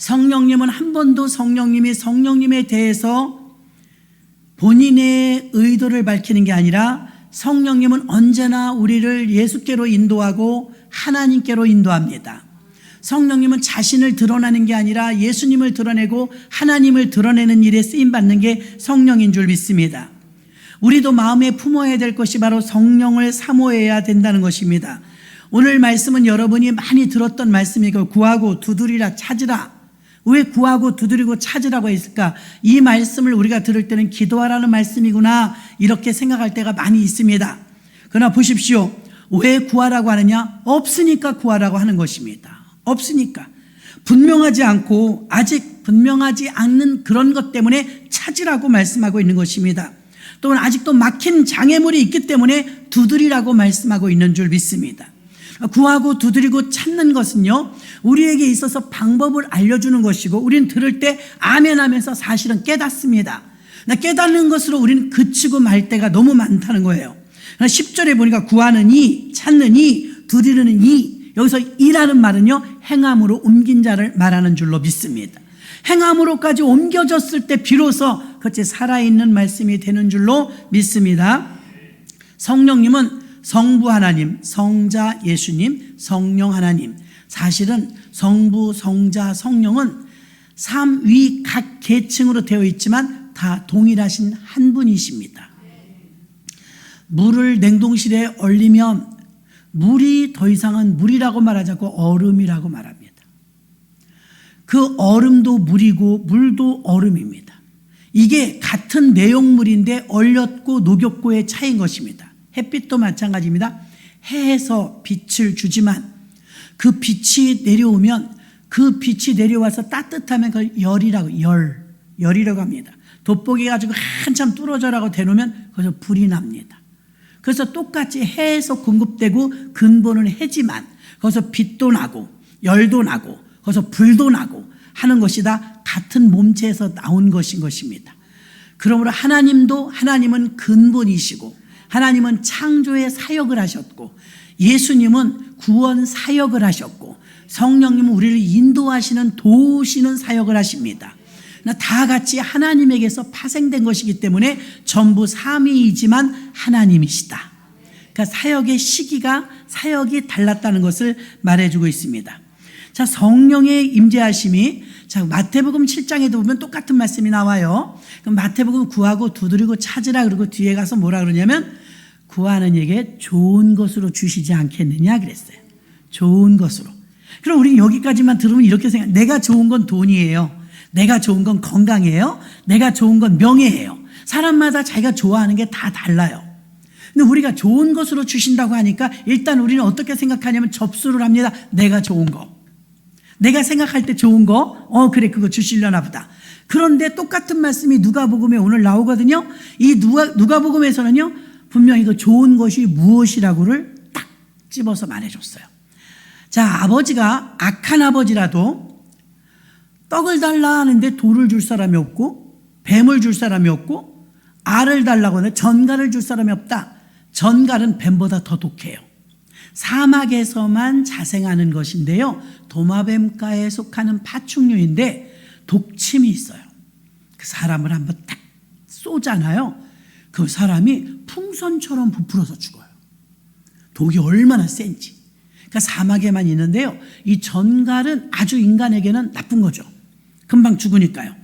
성령님은 한 번도 성령님에 대해서 본인의 의도를 밝히는 게 아니라 성령님은 언제나 우리를 예수께로 인도하고 하나님께로 인도합니다. 성령님은 자신을 드러내는 게 아니라 예수님을 드러내고 하나님을 드러내는 일에 쓰임받는 게 성령인 줄 믿습니다. 우리도 마음에 품어야 될 것이 바로 성령을 사모해야 된다는 것입니다. 오늘 말씀은 여러분이 많이 들었던 말씀이고, 구하고 두드리라 찾으라. 왜 구하고 두드리고 찾으라고 했을까? 이 말씀을 우리가 들을 때는 기도하라는 말씀이구나 이렇게 생각할 때가 많이 있습니다. 그러나 보십시오. 왜 구하라고 하느냐? 없으니까 구하라고 하는 것입니다. 없으니까. 분명하지 않고 아직 분명하지 않는 그런 것 때문에 찾으라고 말씀하고 있는 것입니다. 또는 아직도 막힌 장애물이 있기 때문에 두드리라고 말씀하고 있는 줄 믿습니다. 구하고 두드리고 찾는 것은요, 우리에게 있어서 방법을 알려주는 것이고, 우리는 들을 때 아멘 하면서 사실은 깨닫습니다. 깨닫는 것으로 우리는 그치고 말 때가 너무 많다는 거예요. 10절에 보니까 구하는 이, 찾는 이, 두드리는 이, 여기서 이라는 말은요, 행함으로 옮긴 자를 말하는 줄로 믿습니다. 행함으로까지 옮겨졌을 때 비로소 그것이 살아있는 말씀이 되는 줄로 믿습니다. 성령님은 성부 하나님, 성자 예수님, 성령 하나님. 사실은 성부, 성자, 성령은 삼위 각 계층으로 되어 있지만 다 동일하신 한 분이십니다. 물을 냉동실에 얼리면 물이 더 이상은 물이라고 말하지 않고 얼음이라고 말합니다. 그 얼음도 물이고 물도 얼음입니다. 이게 같은 내용물인데 얼렸고 녹였고의 차이인 것입니다. 햇빛도 마찬가지입니다. 해에서 빛을 주지만 그 빛이 내려오면, 그 빛이 내려와서 따뜻하면 그걸 열이라고 합니다. 돋보기 가지고 한참 뚫어져라고 대놓으면 거기서 불이 납니다. 그래서 똑같이 해에서 공급되고 근본은 해지만 거기서 빛도 나고 열도 나고 거기서 불도 나고 하는 것이 다 같은 몸체에서 나온 것인 것입니다. 그러므로 하나님은 근본이시고, 하나님은 창조의 사역을 하셨고, 예수님은 구원 사역을 하셨고, 성령님은 우리를 인도하시는 도우시는 사역을 하십니다. 다 같이 하나님에게서 파생된 것이기 때문에 전부 삼위이지만 하나님이시다. 그러니까 사역의 시기가, 사역이 달랐다는 것을 말해주고 있습니다. 자, 성령의 임재하심이, 자, 마태복음 7장에도 보면 똑같은 말씀이 나와요. 그럼 마태복음 구하고 두드리고 찾으라 그러고 뒤에 가서 뭐라 그러냐면, 구하는 이에게 좋은 것으로 주시지 않겠느냐 그랬어요. 좋은 것으로. 그럼 우리 여기까지만 들으면 이렇게 생각해요. 내가 좋은 건 돈이에요. 내가 좋은 건 건강이에요. 내가 좋은 건 명예예요. 사람마다 자기가 좋아하는 게 다 달라요. 근데 우리가 좋은 것으로 주신다고 하니까 일단 우리는 어떻게 생각하냐면 접수를 합니다. 내가 좋은 거. 내가 생각할 때 좋은 거, 그래, 그거 주시려나 보다. 그런데 똑같은 말씀이 누가복음에 오늘 나오거든요. 이 누가복음에서는요, 분명히 그 좋은 것이 무엇이라고를 딱 집어서 말해줬어요. 자, 아버지가 악한 아버지라도 떡을 달라 하는데 돌을 줄 사람이 없고, 뱀을 줄 사람이 없고, 알을 달라고 하는데 전갈을 줄 사람이 없다. 전갈은 뱀보다 더 독해요. 사막에서만 자생하는 것인데요, 도마뱀과에 속하는 파충류인데 독침이 있어요. 그 사람을 한번 딱 쏘잖아요. 그 사람이 풍선처럼 부풀어서 죽어요. 독이 얼마나 센지. 그러니까 사막에만 있는데요, 이 전갈은 아주 인간에게는 나쁜 거죠. 금방 죽으니까요.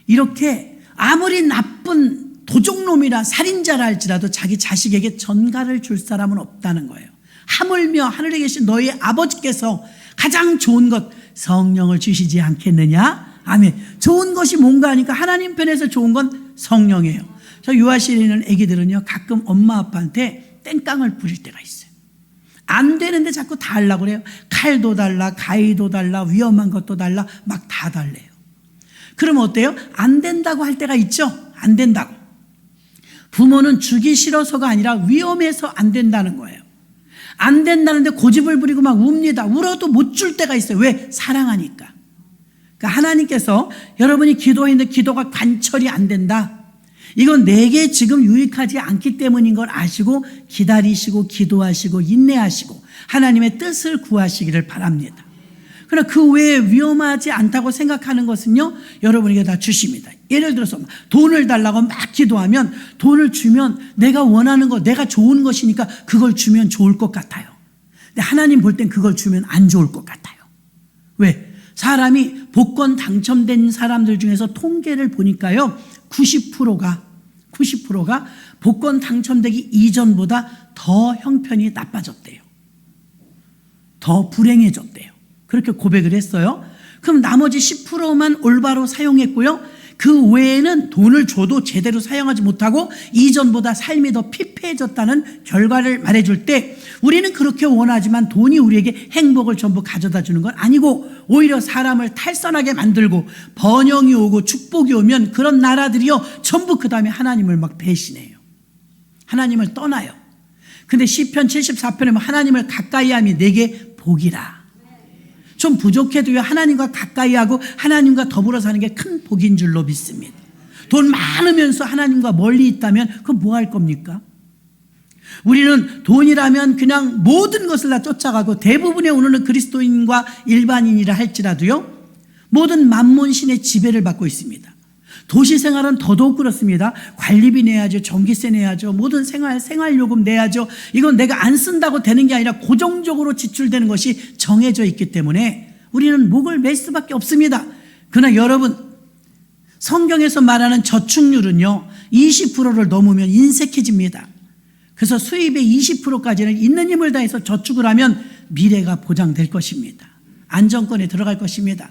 이렇게 아무리 나쁜 도적놈이라 살인자라 할지라도 자기 자식에게 전갈을 줄 사람은 없다는 거예요. 하물며 하늘에 계신 너희 아버지께서 가장 좋은 것 성령을 주시지 않겠느냐? 아멘. 좋은 것이 뭔가 하니까 하나님 편에서 좋은 건 성령이에요. 저 유아실에 있는 애기들은요, 가끔 엄마 아빠한테 땡깡을 부릴 때가 있어요. 안 되는데 자꾸 다 하려고 그래요. 칼도 달라, 가위도 달라, 위험한 것도 달라, 막 다 달래요. 그러면 어때요? 안 된다고 할 때가 있죠? 안 된다고. 부모는 주기 싫어서가 아니라 위험해서 안 된다는 거예요. 안 된다는데 고집을 부리고 막 웁니다. 울어도 못 줄 때가 있어요. 왜? 사랑하니까. 그러니까 하나님께서 여러분이 기도했는데 기도가 관철이 안 된다. 이건 내게 지금 유익하지 않기 때문인 걸 아시고 기다리시고 기도하시고 인내하시고 하나님의 뜻을 구하시기를 바랍니다. 그러나 그 외에 위험하지 않다고 생각하는 것은요, 여러분에게 다 주십니다. 예를 들어서 돈을 달라고 막 기도하면 돈을 주면 내가 원하는 거, 내가 좋은 것이니까 그걸 주면 좋을 것 같아요. 근데 하나님 볼 땐 그걸 주면 안 좋을 것 같아요. 왜? 사람이 복권 당첨된 사람들 중에서 통계를 보니까요, 90%가 복권 당첨되기 이전보다 더 형편이 나빠졌대요. 더 불행해졌대요. 그렇게 고백을 했어요. 그럼 나머지 10%만 올바로 사용했고요, 그 외에는 돈을 줘도 제대로 사용하지 못하고 이전보다 삶이 더 피폐해졌다는 결과를 말해줄 때, 우리는 그렇게 원하지만 돈이 우리에게 행복을 전부 가져다 주는 건 아니고 오히려 사람을 탈선하게 만들고 번영이 오고 축복이 오면 그런 나라들이요 전부 그 다음에 하나님을 막 배신해요. 하나님을 떠나요. 근데 시편 74편에 보면 하나님을 가까이함이 내게 복이라. 좀 부족해도요, 하나님과 가까이하고 하나님과 더불어 사는 게 큰 복인 줄로 믿습니다. 돈 많으면서 하나님과 멀리 있다면 그건 뭐 할 겁니까? 우리는 돈이라면 그냥 모든 것을 다 쫓아가고, 대부분의 오늘은 그리스도인과 일반인이라 할지라도요, 모든 만몬신의 지배를 받고 있습니다. 도시 생활은 더더욱 그렇습니다. 관리비 내야죠, 전기세 내야죠, 모든 생활요금 내야죠. 이건 내가 안 쓴다고 되는 게 아니라 고정적으로 지출되는 것이 정해져 있기 때문에 우리는 목을 맬 수밖에 없습니다. 그러나 여러분, 성경에서 말하는 저축률은요 20%를 넘으면 인색해집니다. 그래서 수입의 20%까지는 있는 힘을 다해서 저축을 하면 미래가 보장될 것입니다. 안정권에 들어갈 것입니다.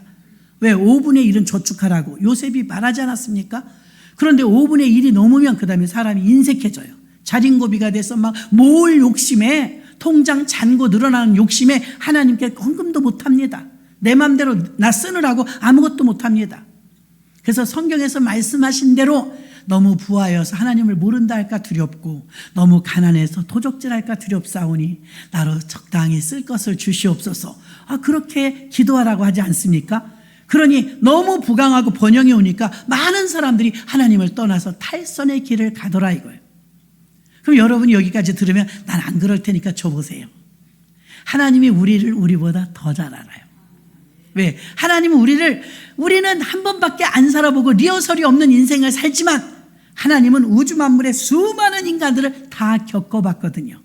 왜? 5분의 1은 저축하라고 요셉이 말하지 않았습니까? 그런데 5분의 1이 넘으면 그 다음에 사람이 인색해져요. 자린고비가 돼서 막 모을 욕심에, 통장 잔고 늘어나는 욕심에 하나님께 헌금도 못합니다. 내 맘대로 나 쓰느라고 아무것도 못합니다. 그래서 성경에서 말씀하신 대로 너무 부하여서 하나님을 모른다 할까 두렵고, 너무 가난해서 도적질할까 두렵사오니 나로 적당히 쓸 것을 주시옵소서. 그렇게 기도하라고 하지 않습니까? 그러니 너무 부강하고 번영이 오니까 많은 사람들이 하나님을 떠나서 탈선의 길을 가더라 이거예요. 그럼 여러분이 여기까지 들으면 난 안 그럴 테니까 줘보세요. 하나님이 우리를 우리보다 더 잘 알아요. 왜? 하나님은 우리는 한 번밖에 안 살아보고 리허설이 없는 인생을 살지만 하나님은 우주 만물의 수많은 인간들을 다 겪어봤거든요.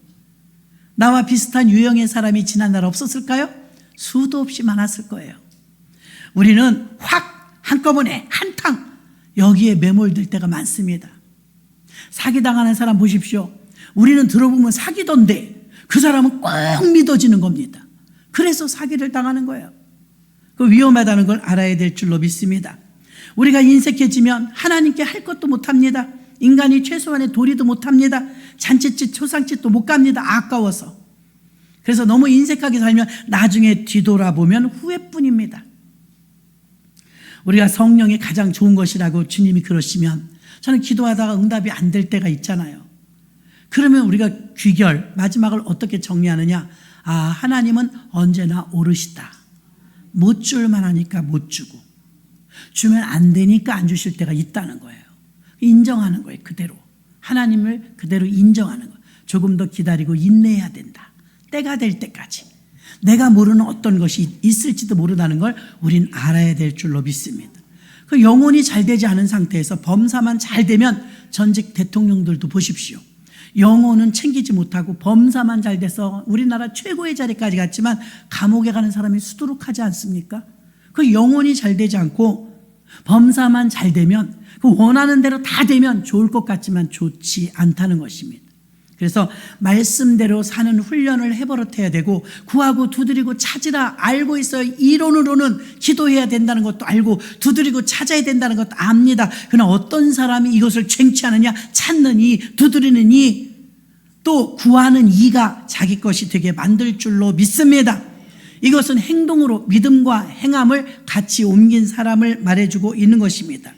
나와 비슷한 유형의 사람이 지난날 없었을까요? 수도 없이 많았을 거예요. 우리는 확 한꺼번에 한탕 여기에 매몰될 때가 많습니다. 사기당하는 사람 보십시오. 우리는 들어보면 사기던데 그 사람은 꼭 믿어지는 겁니다. 그래서 사기를 당하는 거예요. 그 위험하다는 걸 알아야 될 줄로 믿습니다. 우리가 인색해지면 하나님께 할 것도 못합니다. 인간이 최소한의 도리도 못합니다. 잔치집 초상집도 못 갑니다. 아까워서. 그래서 너무 인색하게 살면 나중에 뒤돌아보면 후회뿐입니다. 우리가 성령이 가장 좋은 것이라고 주님이 그러시면 저는 기도하다가 응답이 안 될 때가 있잖아요. 그러면 우리가 귀결, 마지막을 어떻게 정리하느냐? 하나님은 언제나 오르시다. 못 줄만 하니까 못 주고, 주면 안 되니까 안 주실 때가 있다는 거예요. 인정하는 거예요. 그대로 하나님을 그대로 인정하는 거예요. 조금 더 기다리고 인내해야 된다. 때가 될 때까지. 내가 모르는 어떤 것이 있을지도 모른다는 걸 우린 알아야 될 줄로 믿습니다. 그 영혼이 잘 되지 않은 상태에서 범사만 잘 되면, 전직 대통령들도 보십시오. 영혼은 챙기지 못하고 범사만 잘 돼서 우리나라 최고의 자리까지 갔지만 감옥에 가는 사람이 수두룩하지 않습니까? 그 영혼이 잘 되지 않고 범사만 잘 되면, 그 원하는 대로 다 되면 좋을 것 같지만 좋지 않다는 것입니다. 그래서 말씀대로 사는 훈련을 해버릇해야 되고, 구하고 두드리고 찾으라 알고 있어요. 이론으로는 기도해야 된다는 것도 알고 두드리고 찾아야 된다는 것도 압니다. 그러나 어떤 사람이 이것을 쟁취하느냐, 찾느니, 두드리느니, 또 구하는 이가 자기 것이 되게 만들 줄로 믿습니다. 이것은 행동으로 믿음과 행함을 같이 옮긴 사람을 말해주고 있는 것입니다.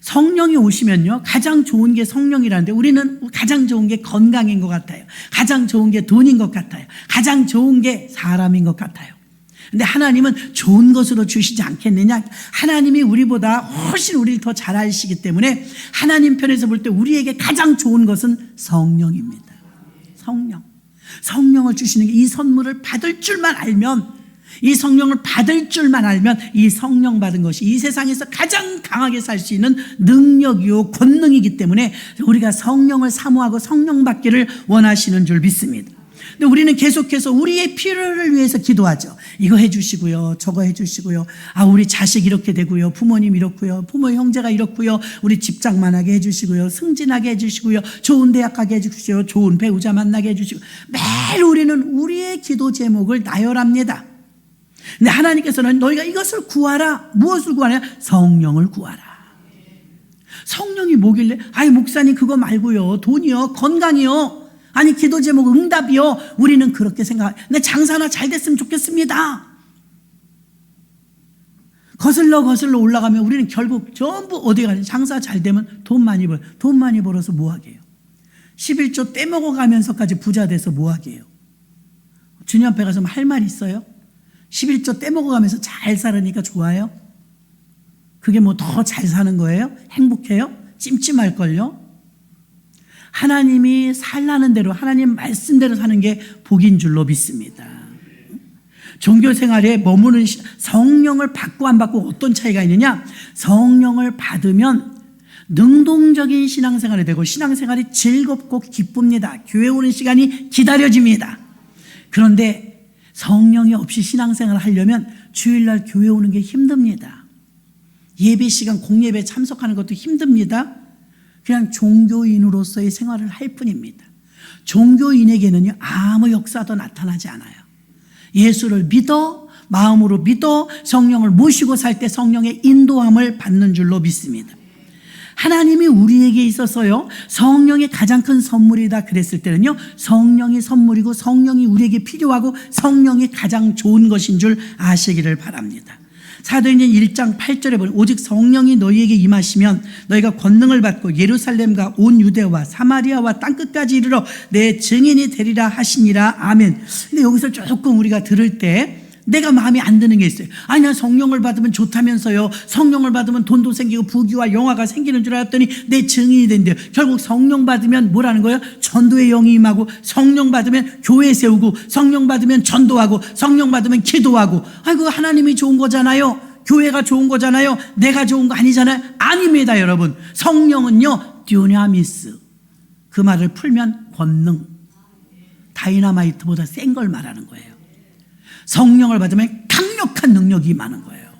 성령이 오시면요, 가장 좋은 게 성령이라는데 우리는 가장 좋은 게 건강인 것 같아요. 가장 좋은 게 돈인 것 같아요. 가장 좋은 게 사람인 것 같아요. 근데 하나님은 좋은 것으로 주시지 않겠느냐? 하나님이 우리보다 훨씬 우리를 더 잘 아시기 때문에 하나님 편에서 볼 때 우리에게 가장 좋은 것은 성령입니다. 성령을 주시는 게, 이 선물을 받을 줄만 알면 이 성령을 받을 줄만 알면 이 성령 받은 것이 이 세상에서 가장 강하게 살 수 있는 능력이요 권능이기 때문에 우리가 성령을 사모하고 성령 받기를 원하시는 줄 믿습니다. 근데 우리는 계속해서 우리의 필요를 위해서 기도하죠. 이거 해주시고요, 저거 해주시고요, 우리 자식 이렇게 되고요, 부모님 이렇고요, 부모 형제가 이렇고요, 우리 집장만하게 해주시고요, 승진하게 해주시고요, 좋은 대학 가게 해주시고요, 좋은 배우자 만나게 해주시고, 매일 우리는 우리의 기도 제목을 나열합니다. 근데 하나님께서는 너희가 이것을 구하라. 무엇을 구하냐? 성령을 구하라. 성령이 뭐길래? 목사님 그거 말고요, 돈이요, 건강이요, 아니 기도 제목 응답이요. 우리는 그렇게 생각해요. 내 장사나 잘 됐으면 좋겠습니다. 거슬러 올라가면 우리는 결국 전부 어디 가냐? 장사 잘 되면 돈 많이 벌어서 뭐 하게요? 11조 떼먹어가면서까지 부자 돼서 뭐 하게요? 주님 앞에 가서 할 말 있어요? 11조 떼먹어가면서 잘 살으니까 좋아요? 그게 뭐 더 잘 사는 거예요? 행복해요? 찜찜할걸요? 하나님이 살라는 대로 하나님 말씀대로 사는 게 복인 줄로 믿습니다. 종교 생활에 머무는 성령을 받고 안 받고 어떤 차이가 있느냐? 성령을 받으면 능동적인 신앙생활이 되고 신앙생활이 즐겁고 기쁩니다. 교회 오는 시간이 기다려집니다. 그런데 성령이 없이 신앙생활을 하려면 주일날 교회 오는 게 힘듭니다. 예배 시간 공예배 참석하는 것도 힘듭니다. 그냥 종교인으로서의 생활을 할 뿐입니다. 종교인에게는요, 아무 역사도 나타나지 않아요. 예수를 믿어, 마음으로 믿어, 성령을 모시고 살 때 성령의 인도함을 받는 줄로 믿습니다. 하나님이 우리에게 있어서요, 성령의 가장 큰 선물이다 그랬을 때는요, 성령이 선물이고 성령이 우리에게 필요하고 성령이 가장 좋은 것인 줄 아시기를 바랍니다. 사도행전 1장 8절에 보면 오직 성령이 너희에게 임하시면 너희가 권능을 받고 예루살렘과 온 유대와 사마리아와 땅끝까지 이르러 내 증인이 되리라 하시니라. 아멘. 근데 여기서 조금 우리가 들을 때 내가 마음에 안 드는 게 있어요. 난 성령을 받으면 좋다면서요, 성령을 받으면 돈도 생기고 부귀와 영화가 생기는 줄 알았더니 내 증인이 된대요. 결국 성령 받으면 뭐라는 거예요? 전도의 영이 임하고, 성령 받으면 교회 세우고, 성령 받으면 전도하고, 성령 받으면 기도하고. 그거 하나님이 좋은 거잖아요. 교회가 좋은 거잖아요. 내가 좋은 거 아니잖아요. 아닙니다, 여러분. 성령은요, 듀나미스, 그 말을 풀면 권능, 다이나마이트보다 센 걸 말하는 거예요. 성령을 받으면 강력한 능력이 임하는 거예요.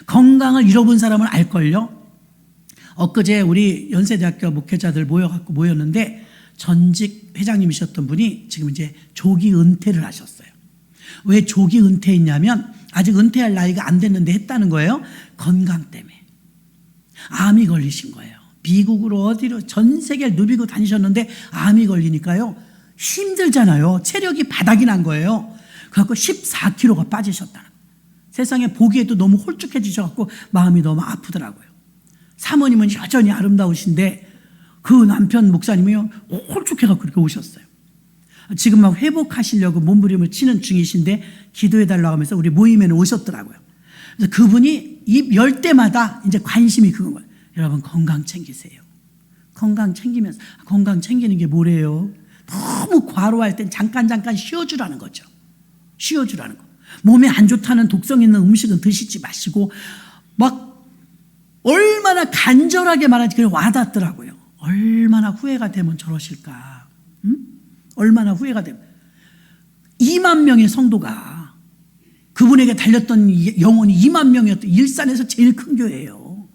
건강을 잃어본 사람은 알걸요? 엊그제 우리 연세대학교 목회자들 모였는데 전직 회장님이셨던 분이 지금 이제 조기 은퇴를 하셨어요. 왜 조기 은퇴했냐면 아직 은퇴할 나이가 안 됐는데 했다는 거예요. 건강 때문에. 암이 걸리신 거예요. 미국으로 어디로 전 세계를 누비고 다니셨는데 암이 걸리니까요, 힘들잖아요. 체력이 바닥이 난 거예요. 그래갖고 14kg가 빠지셨다는 거예요. 세상에 보기에도 너무 홀쭉해지셔갖고 마음이 너무 아프더라고요. 사모님은 여전히 아름다우신데 그 남편 목사님이요, 홀쭉해갖고 그렇게 오셨어요. 지금 막 회복하시려고 몸부림을 치는 중이신데 기도해달라고 하면서 우리 모임에는 오셨더라고요. 그래서 그분이 입 열 때마다 이제 관심이 그건 거예요. 여러분 건강 챙기세요. 건강 챙기면서, 건강 챙기는 게 뭐래요? 너무 과로할 땐 잠깐 쉬어주라는 거죠. 쉬어주라는 거. 몸에 안 좋다는 독성 있는 음식은 드시지 마시고, 막 얼마나 간절하게 말하지, 그게 와닿더라고요. 얼마나 후회가 되면 저러실까. 얼마나 후회가 되면. 2만 명의 성도가 그분에게 달렸던 영혼이 2만 명이었던 일산에서 제일 큰 교회예요.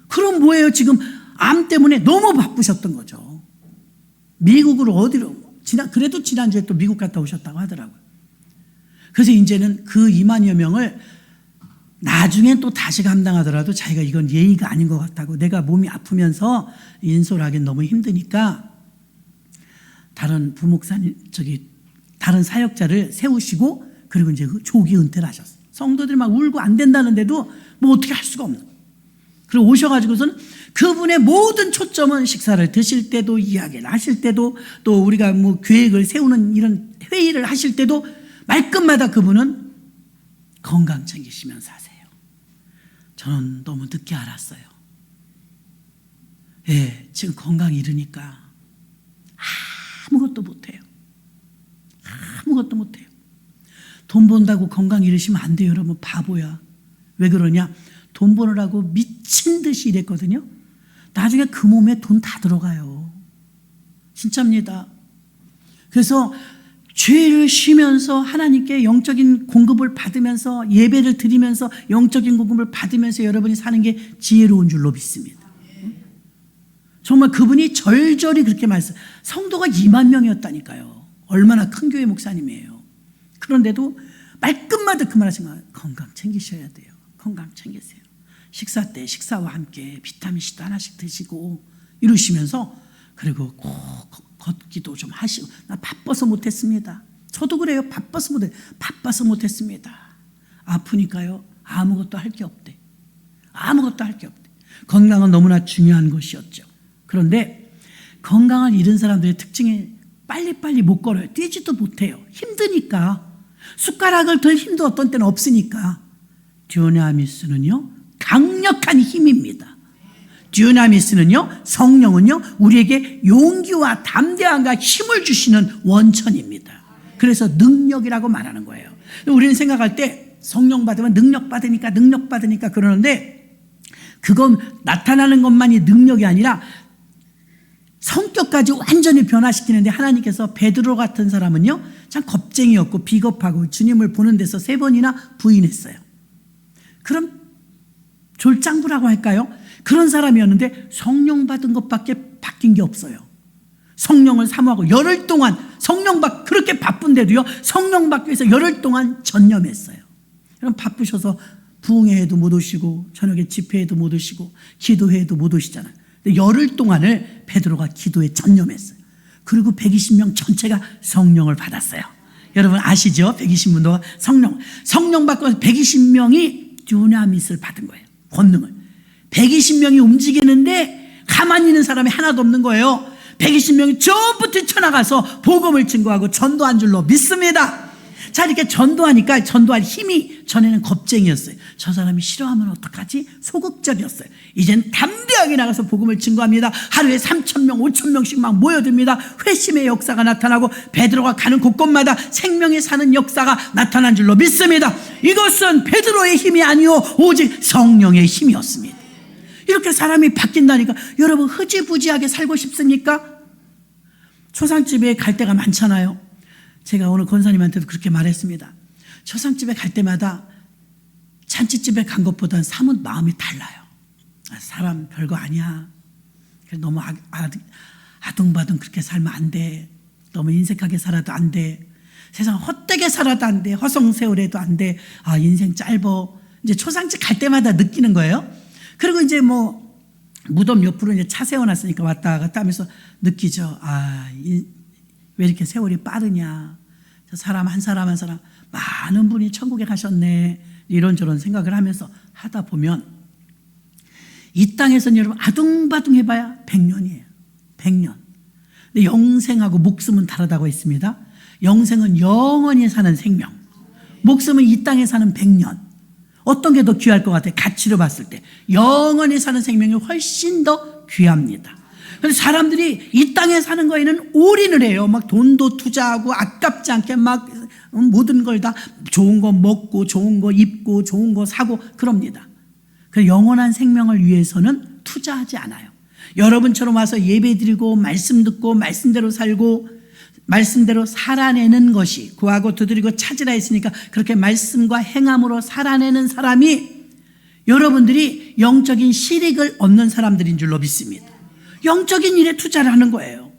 그럼 뭐예요? 지금 암 때문에 너무 바쁘셨던 거죠. 미국으로 어디로, 그래도 지난주에 또 미국 갔다 오셨다고 하더라고요. 그래서 이제는 그 2만여 명을 나중엔 또 다시 감당하더라도 자기가 이건 예의가 아닌 것 같다고, 내가 몸이 아프면서 인솔하기는 너무 힘드니까 다른 부목사님, 다른 사역자를 세우시고, 그리고 이제 조기 은퇴를 하셨어요. 성도들이 막 울고 안 된다는데도 뭐 어떻게 할 수가 없는 거예요. 그리고 오셔가지고서는 그분의 모든 초점은 식사를 드실 때도, 이야기를 하실 때도, 또 우리가 뭐 계획을 세우는 이런 회의를 하실 때도 말끝마다 그분은 건강 챙기시면서 하세요. 저는 너무 늦게 알았어요. 예, 지금 건강 잃으니까 아무것도 못해요. 아무것도 못해요. 돈 번다고 건강 잃으시면 안 돼요. 여러분 바보야. 왜 그러냐? 돈 버느라고 미친 듯이 일했거든요. 나중에 그 몸에 돈 다 들어가요. 진짜입니다. 그래서 죄를 쉬면서 하나님께 영적인 공급을 받으면서 예배를 드리면서 영적인 공급을 받으면서 여러분이 사는 게 지혜로운 줄로 믿습니다. 정말 그분이 절절히 그렇게 말씀. 성도가 2만 명이었다니까요. 얼마나 큰 교회 목사님이에요. 그런데도 말끝마다 그 말하신 거예요. 건강 챙기셔야 돼요. 건강 챙기세요. 식사 때 식사와 함께 비타민C도 하나씩 드시고 이러시면서 그리고 꼭 걷기도 좀 하시고. 나 바빠서 못했습니다. 저도 그래요. 바빠서 못했습니다. 아프니까요. 아무것도 할 게 없대. 아무것도 할 게 없대. 건강은 너무나 중요한 것이었죠. 그런데 건강을 잃은 사람들의 특징이 빨리빨리 못 걸어요. 뛰지도 못해요. 힘드니까. 숟가락을 들 힘도 어떤 때는 없으니까. 듀나미스는요, 강력한 힘입니다. 듀나미스는요, 성령은요, 우리에게 용기와 담대함과 힘을 주시는 원천입니다. 그래서 능력이라고 말하는 거예요. 우리는 생각할 때 성령 받으면 능력 받으니까 그러는데 그건 나타나는 것만이 능력이 아니라 성격까지 완전히 변화시키는데 하나님께서 베드로 같은 사람은요, 참 겁쟁이였고 비겁하고 주님을 보는 데서 3번이나 부인했어요. 그럼 졸장부라고 할까요? 그런 사람이었는데 성령 받은 것밖에 바뀐 게 없어요. 성령을 사모하고 열흘 동안 그렇게 바쁜데도요, 성령 받기 위해서 열흘 동안 전념했어요. 그럼 바쁘셔서 부흥회에도 못 오시고 저녁에 집회에도 못 오시고 기도회에도 못 오시잖아요. 근데 열흘 동안을 베드로가 기도에 전념했어요. 그리고 120명 전체가 성령을 받았어요. 여러분 아시죠? 120명도 성령 받고 120명이 듀나밋을 받은 거예요. 권능을. 120명이 움직이는데 가만히 있는 사람이 하나도 없는 거예요. 120명이 전부 뛰쳐나가서 복음을 증거하고 전도한 줄로 믿습니다. 자, 이렇게 전도하니까 전도할 힘이 전에는 겁쟁이였어요. 저 사람이 싫어하면 어떡하지? 소극적이었어요. 이젠 담대하게 나가서 복음을 증거합니다. 하루에 3,000명, 5,000명씩 막 모여듭니다. 회심의 역사가 나타나고 베드로가 가는 곳곳마다 생명이 사는 역사가 나타난 줄로 믿습니다. 이것은 베드로의 힘이 아니요 오직 성령의 힘이었습니다. 이렇게 사람이 바뀐다니까. 여러분 흐지부지하게 살고 싶습니까? 초상집에 갈 때가 많잖아요. 제가 오늘 권사님한테도 그렇게 말했습니다. 초상집에 갈 때마다 잔치집에 간 것보다는 사뭇 마음이 달라요. 사람 별거 아니야. 너무 아둥바둥 그렇게 살면 안 돼. 너무 인색하게 살아도 안 돼. 세상 헛되게 살아도 안 돼. 허송세월해도 안 돼. 아, 인생 짧어. 이제 초상집 갈 때마다 느끼는 거예요. 그리고 이제 뭐 무덤 옆으로 이제 차 세워놨으니까 왔다 갔다 하면서 느끼죠. 아, 왜 이렇게 세월이 빠르냐. 사람 한 사람 한 사람 많은 분이 천국에 가셨네. 이런저런 생각을 하면서 하다 보면 이 땅에서는 여러분 아둥바둥 해봐야 100년이에요. 100년. 근데 영생하고 목숨은 다르다고 했습니다. 영생은 영원히 사는 생명. 목숨은 이 땅에 사는 100년. 어떤 게 더 귀할 것 같아요? 가치로 봤을 때 영원히 사는 생명이 훨씬 더 귀합니다. 그래서 사람들이 이 땅에 사는 거에는 올인을 해요. 막 돈도 투자하고 아깝지 않게 막 모든 걸 다 좋은 거 먹고 좋은 거 입고 좋은 거 사고 그럽니다. 그 영원한 생명을 위해서는 투자하지 않아요. 여러분처럼 와서 예배드리고 말씀 듣고 말씀대로 살고 말씀대로 살아내는 것이 구하고 두드리고 찾으라 했으니까 그렇게 말씀과 행함으로 살아내는 사람이 여러분들이 영적인 실익을 얻는 사람들인 줄로 믿습니다. 영적인 일에 투자를 하는 거예요.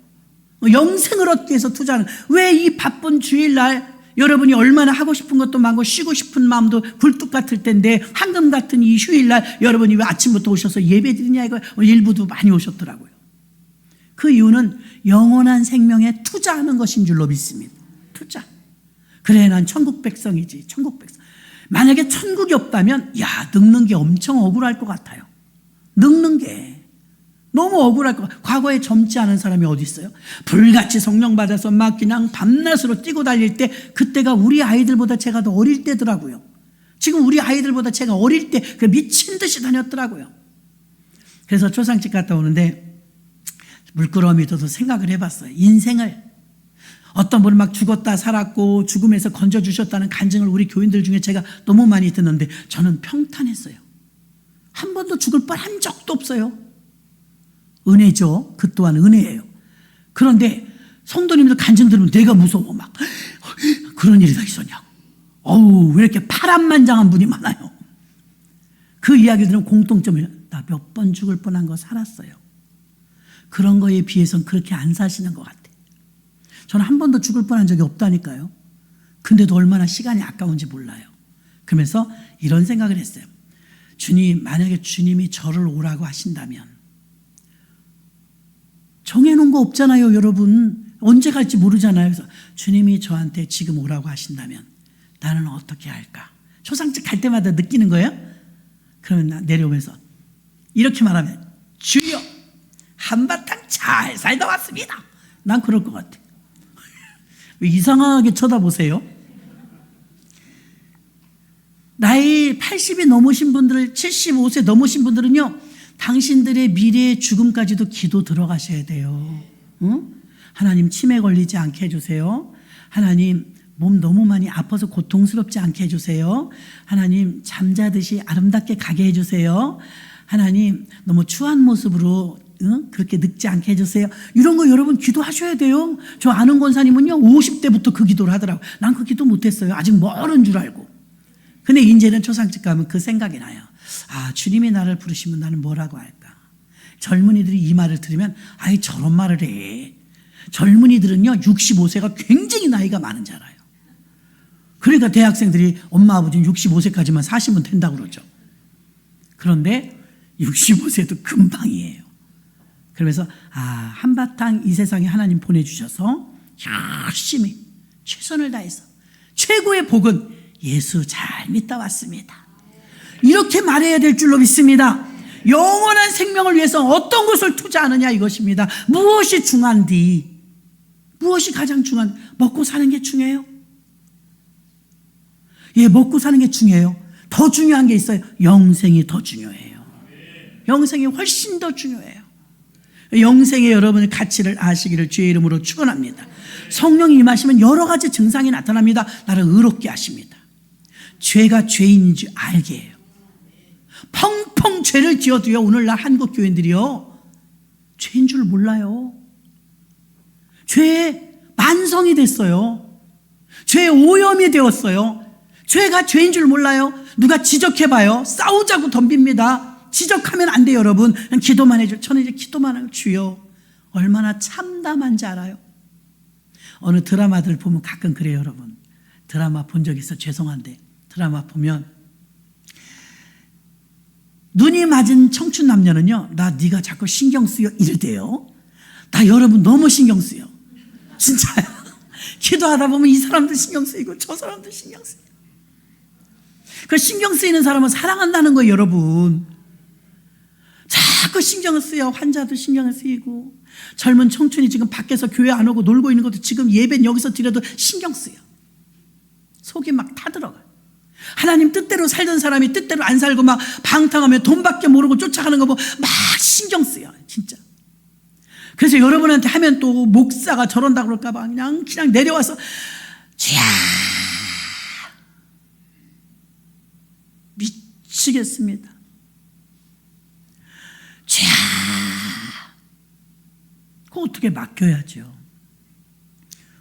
영생을 얻기 위해서 투자하는. 왜 이 바쁜 주일날 여러분이 얼마나 하고 싶은 것도 많고 쉬고 싶은 마음도 굴뚝 같을 텐데 황금 같은 이 휴일날 여러분이 왜 아침부터 오셔서 예배 드리냐 이거 일부도 많이 오셨더라고요. 그 이유는 영원한 생명에 투자하는 것인 줄로 믿습니다. 투자. 그래 난 천국 백성이지. 천국 백성. 만약에 천국이 없다면 늙는 게 엄청 억울할 것 같아요. 늙는 게 너무 억울할 것 같아요. 과거에 젊지 않은 사람이 어디 있어요? 불같이 성령 받아서 막 그냥 밤낮으로 뛰고 달릴 때 그때가 우리 아이들보다 제가 더 어릴 때더라고요. 지금 우리 아이들보다 제가 어릴 때 미친 듯이 다녔더라고요. 그래서 초상집 갔다 오는데 물끄러미도 생각을 해봤어요. 인생을 어떤 분은 막 죽었다 살았고 죽음에서 건져주셨다는 간증을 우리 교인들 중에 제가 너무 많이 듣는데 저는 평탄했어요. 한 번도 죽을 뻔한 적도 없어요. 은혜죠. 그 또한 은혜예요. 그런데 성도님들 간증 들으면 내가 무서워. 막 그런 일이 다 있었냐고. 어우, 왜 이렇게 파란만장한 분이 많아요. 그 이야기 들으면 공통점이 나 몇 번 죽을 뻔한 거 살았어요. 그런 거에 비해서는 그렇게 안 사시는 것 같아요. 저는 한 번도 죽을 뻔한 적이 없다니까요. 근데도 얼마나 시간이 아까운지 몰라요. 그러면서 이런 생각을 했어요. 주님, 만약에 주님이 저를 오라고 하신다면, 정해놓은 거 없잖아요, 여러분. 언제 갈지 모르잖아요. 그래서 주님이 저한테 지금 오라고 하신다면 나는 어떻게 할까? 초상집 갈 때마다 느끼는 거예요. 그러면 나 내려오면서 이렇게 말하면 주여, 한바탕 잘 살다 왔습니다. 난 그럴 것 같아. 왜 이상하게 쳐다보세요? 나이 80이 넘으신 분들, 75세 넘으신 분들은요, 당신들의 미래의 죽음까지도 기도 들어가셔야 돼요. 응? 하나님, 치매 걸리지 않게 해주세요. 하나님, 몸 너무 많이 아파서 고통스럽지 않게 해주세요. 하나님, 잠자듯이 아름답게 가게 해주세요. 하나님, 너무 추한 모습으로 그렇게 늙지 않게 해주세요. 이런 거 여러분 기도하셔야 돼요. 저 아는 권사님은요 50대부터 그 기도를 하더라고요. 난 그 기도 못했어요. 아직 멀은 줄 알고. 근데 이제는 초상집 가면 그 생각이 나요. 아, 주님이 나를 부르시면 나는 뭐라고 할까? 젊은이들이 이 말을 들으면 아이, 저런 말을 해. 젊은이들은요 65세가 굉장히 나이가 많은 줄 알아요. 그러니까 대학생들이 엄마 아버지는 65세까지만 사시면 된다고 그러죠. 그런데 65세도 금방이에요. 그러면서 한바탕 이 세상에 하나님 보내주셔서 열심히 최선을 다해서 최고의 복은 예수 잘 믿다 왔습니다. 이렇게 말해야 될 줄로 믿습니다. 영원한 생명을 위해서 어떤 것을 투자하느냐 이것입니다. 무엇이 중요한디? 무엇이 가장 중요한? 먹고 사는 게 중요해요. 예, 먹고 사는 게 중요해요. 더 중요한 게 있어요. 영생이 더 중요해요. 영생이 훨씬 더 중요해요. 영생의 여러분의 가치를 아시기를 주의 이름으로 축원합니다. 성령이 임하시면 여러 가지 증상이 나타납니다. 나를 의롭게 하십니다. 죄가 죄인인 줄 알게 해요. 펑펑 죄를 지어도요, 오늘날 한국 교인들이요 죄인 줄 몰라요. 죄에 만성이 됐어요. 죄에 오염이 되었어요. 죄가 죄인 줄 몰라요. 누가 지적해봐요, 싸우자고 덤빕니다. 지적하면 안 돼요, 여러분. 그냥 기도만 해줘. 저는 이제 기도만 하고, 주여, 얼마나 참담한지 알아요? 어느 드라마들 보면 가끔 그래요, 여러분. 드라마 본 적 있어? 죄송한데 드라마 보면 눈이 맞은 청춘 남녀는요, 나 네가 자꾸 신경 쓰여 이러대요. 나 여러분 너무 신경 쓰여. 진짜요. 기도하다 보면 이 사람도 신경 쓰이고 저 사람도 신경 쓰이고. 그 신경 쓰이는 사람은 사랑한다는 거예요, 여러분. 자꾸 신경을 쓰여. 환자도 신경을 쓰이고, 젊은 청춘이 지금 밖에서 교회 안 오고 놀고 있는 것도 지금 예배는 여기서 드려도 신경 쓰여. 속이 막 타들어가요. 하나님 뜻대로 살던 사람이 뜻대로 안 살고 막 방탕하며 돈밖에 모르고 쫓아가는 거 보고 막 신경 쓰여, 진짜. 그래서 여러분한테 하면 또 목사가 저런다 그럴까 봐 그냥 내려와서 쥐야 미치겠습니다. 쥐야 그거 어떻게 맡겨야죠.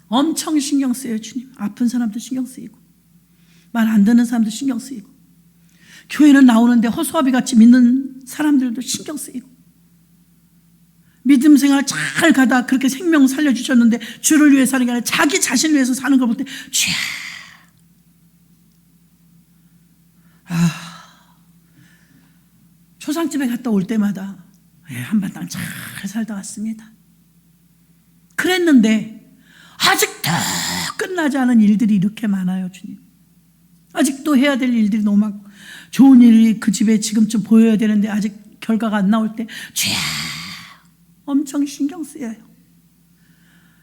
엄청 신경 쓰여요, 주님. 아픈 사람도 신경 쓰이고 말 안 듣는 사람도 신경 쓰이고, 교회는 나오는데 허수아비 같이 믿는 사람들도 신경 쓰이고, 믿음 생활 잘 가다 그렇게 생명 살려주셨는데 주를 위해 사는 게 아니라 자기 자신을 위해서 사는 걸 볼 때 쥐야. 초상집에 갔다 올 때마다 한바탕 잘 살다 왔습니다. 그랬는데 아직도 끝나지 않은 일들이 이렇게 많아요, 주님. 아직도 해야 될 일들이 너무 많고, 좋은 일이 그 집에 지금쯤 보여야 되는데 아직 결과가 안 나올 때 쥐야 엄청 신경 쓰여요.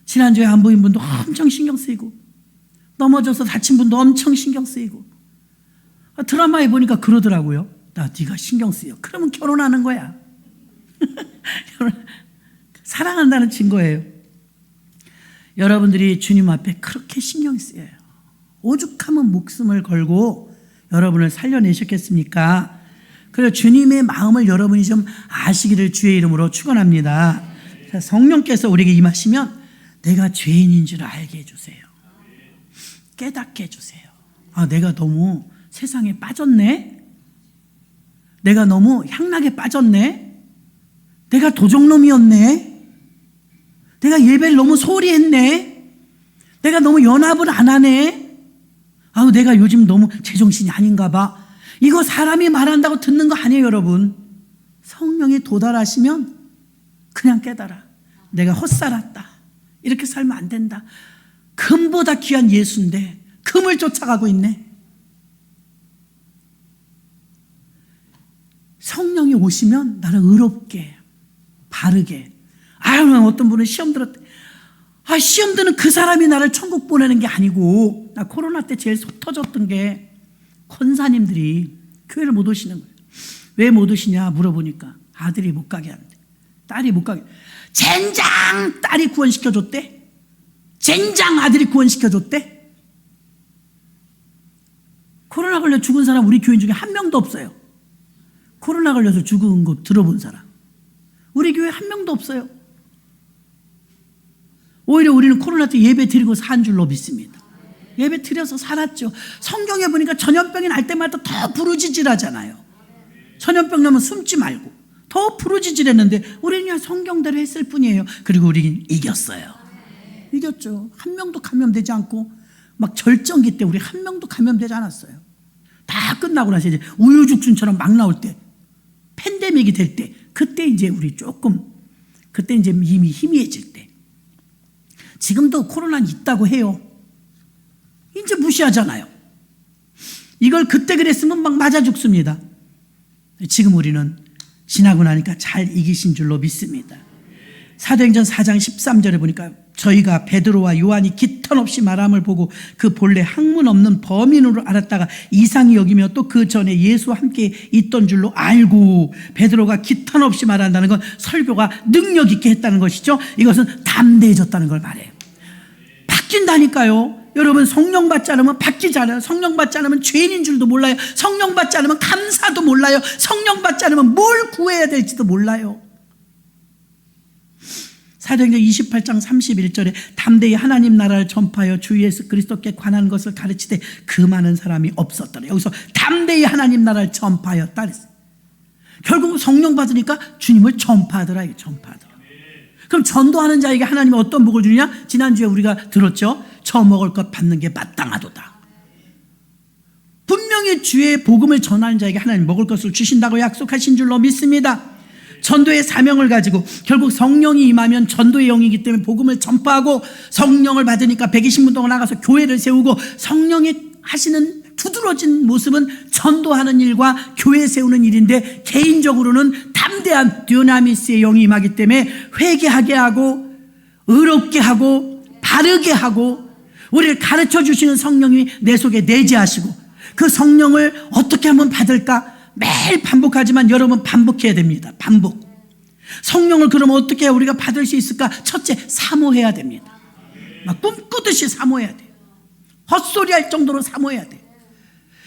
지난주에 안 보인 분도 엄청 신경 쓰이고, 넘어져서 다친 분도 엄청 신경 쓰이고. 드라마에 보니까 그러더라고요. 나 네가 신경 쓰여. 그러면 결혼하는 거야. 사랑한다는 증거예요. 여러분들이 주님 앞에 그렇게 신경 쓰여요. 오죽하면 목숨을 걸고 여러분을 살려내셨겠습니까? 그래서 주님의 마음을 여러분이 좀 아시기를 주의 이름으로 축원합니다. 성령께서 우리에게 임하시면 내가 죄인인 줄 알게 해주세요. 깨닫게 해주세요. 아, 내가 너무 세상에 빠졌네? 내가 너무 향락에 빠졌네? 내가 도적놈이었네? 내가 예배를 너무 소홀히 했네? 내가 너무 연합을 안 하네? 아우, 내가 요즘 너무 제정신이 아닌가 봐. 이거 사람이 말한다고 듣는 거 아니에요, 여러분. 성령이 도달하시면 그냥 깨달아. 내가 헛살았다. 이렇게 살면 안 된다. 금보다 귀한 예수인데 금을 쫓아가고 있네. 성령이 오시면 나를 의롭게, 바르게. 어떤 분은 시험 들었대. 시험 드는 그 사람이 나를 천국 보내는 게 아니고, 나 코로나 때 제일 속 터졌던 게 권사님들이 교회를 못 오시는 거예요. 왜 못 오시냐 물어보니까 아들이 못 가게 한대. 딸이 못 가게. 젠장 딸이 구원시켜줬대. 젠장 아들이 구원시켜줬대. 코로나 걸려 죽은 사람 우리 교인 중에 한 명도 없어요. 코로나 걸려서 죽은 거 들어본 사람 우리 교회 한 명도 없어요. 오히려 우리는 코로나 때 예배 드리고 산 줄로 믿습니다. 예배 드려서 살았죠. 성경에 보니까 전염병이 날 때마다 더 부르짖으라잖아요. 전염병 나면 숨지 말고 더 부르짖으랬는데 우리는 그냥 성경대로 했을 뿐이에요. 그리고 우리는 이겼어요. 이겼죠. 한 명도 감염되지 않고 막 절정기 때 우리 한 명도 감염되지 않았어요. 다 끝나고 나서 이제 우유죽순처럼 막 나올 때 팬데믹이 될 때 그때 이제 우리 조금 그때 이제 이미 희미해질 때 지금도 코로나는 있다고 해요. 이제 무시하잖아요. 이걸 그때 그랬으면 막 맞아 죽습니다. 지금 우리는 지나고 나니까 잘 이기신 줄로 믿습니다. 사도행전 4장 13절에 보니까 저희가 베드로와 요한이 기탄없이 말함을 보고 그 본래 학문 없는 범인으로 알았다가 이상히 여기며 또 그 전에 예수와 함께 있던 줄로 알고, 베드로가 기탄없이 말한다는 건 설교가 능력 있게 했다는 것이죠. 이것은 담대해졌다는 걸 말해요. 바뀐다니까요. 여러분, 성령 받지 않으면 바뀌지 않아요. 성령 받지 않으면 죄인인 줄도 몰라요. 성령 받지 않으면 감사도 몰라요. 성령 받지 않으면 뭘 구해야 될지도 몰라요. 사도행전 28장 31절에 담대히 하나님 나라를 전파하여 주 예수 그리스도께 관한 것을 가르치되 그 많은 사람이 없었더라. 여기서 담대히 하나님 나라를 전파하였다 그랬어요. 결국 성령 받으니까 주님을 전파하더라. 전파하더라. 그럼 전도하는 자에게 하나님은 어떤 복을 주느냐? 지난주에 우리가 들었죠. 저 먹을 것 받는 게 마땅하도다. 분명히 주의 복음을 전하는 자에게 하나님 먹을 것을 주신다고 약속하신 줄로 믿습니다. 전도의 사명을 가지고 결국 성령이 임하면 전도의 영이기 때문에 복음을 전파하고, 성령을 받으니까 120분 동안 나가서 교회를 세우고, 성령이 하시는 두드러진 모습은 전도하는 일과 교회 세우는 일인데, 개인적으로는 담대한 듀나미스의 영이 임하기 때문에 회개하게 하고 의롭게 하고 바르게 하고, 우리를 가르쳐 주시는 성령이 내 속에 내재하시고, 그 성령을 어떻게 하면 받을까? 매일 반복하지만 여러분 반복해야 됩니다. 반복. 성령을 그러면 어떻게 해야 우리가 받을 수 있을까? 첫째, 사모해야 됩니다. 막 꿈꾸듯이 사모해야 돼요. 헛소리 할 정도로 사모해야 돼요.